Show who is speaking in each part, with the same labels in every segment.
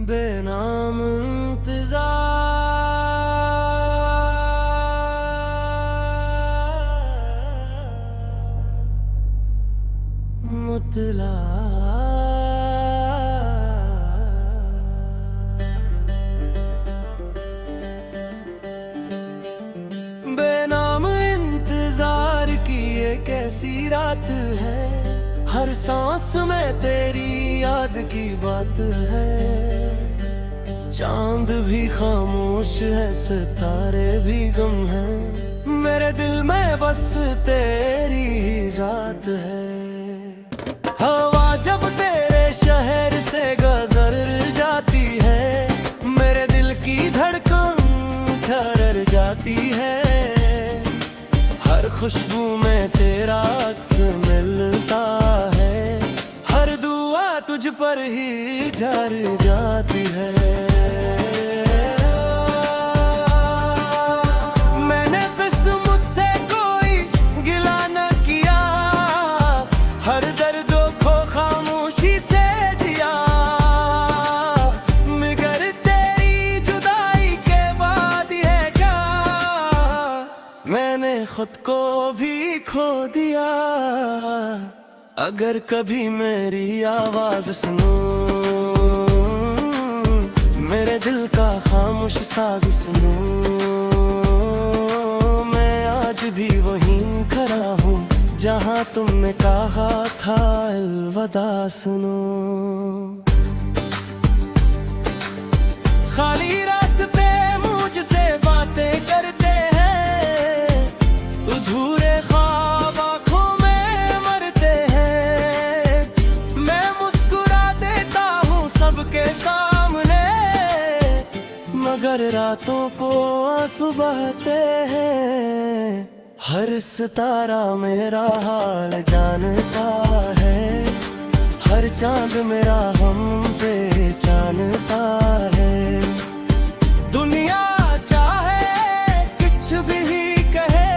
Speaker 1: बेनाम इंतजार मुतला बेनाम इंतजार की ये कैसी रात है, हर सांस में तेरी याद की बात है। चांद भी खामोश है, सितारे भी गम है, मेरे दिल में बस तेरी ही जात है। हवा जब तेरे शहर से गुजर जाती है, मेरे दिल की धड़कन ठहर जाती है। हर खुशबू में तेरा अक्स मिलता है, हर दुआ तुझ पर ही झर जाती है। मैंने बस मुझसे कोई गिला न किया, हर दर्द को खामोशी से जिया। मगर तेरी जुदाई के बाद है क्या, मैंने खुद को भी खो दिया। अगर कभी मेरी आवाज सुनो, मेरे दिल का खामोश साज सुनो, मैं आज भी वहीं खड़ा हूँ जहाँ तुमने कहा था अलविदा सुनो। खाली रास्ते मुझसे बातें करते हैं, अधूरे ख्वाब आँखों में मरते हैं। मैं मुस्कुरा देता हूँ सबके सामने, मगर रातों को आंसू बहते हैं। हर सितारा मेरा हाल जानता है, हर चांद मेरा हम पे जानता है। दुनिया चाहे कुछ भी कहे,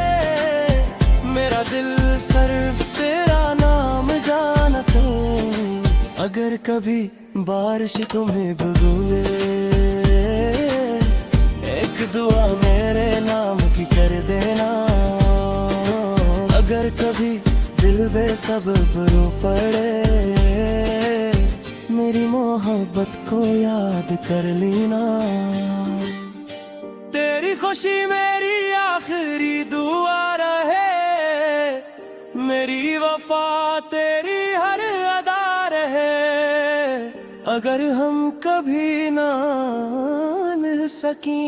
Speaker 1: मेरा दिल सिर्फ तेरा नाम जानता है। अगर कभी बारिश तुम्हें भिगोए, एक दुआ मेरे नाम की कर देना। अगर कभी दिल बेसब्र रो पड़े, मेरी मोहब्बत को याद कर लेना। तेरी खुशी मेरी आखिरी दुआ रहे, मेरी वफा तेरी हर अदा रहे। अगर हम कभी ना मिल सकी,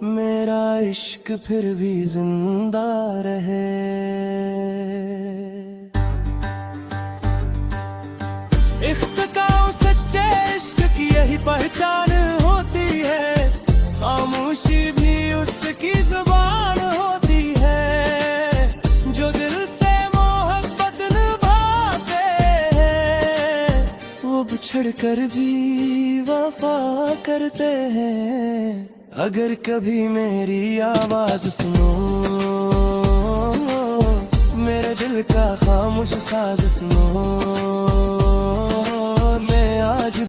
Speaker 1: मेरा इश्क फिर भी जिंदा रहे। इख्तिकाओं सच्चे इश्क की यही पहचान होती है, खामोशी भी उसकी जुबान होती है। जो दिल से मोहब्बत निभाते हैं, वो बिछड़ कर भी वफा करते हैं। अगर कभी मेरी आवाज सुनो, मेरे दिल का खामोश साज सुनो, मैं आज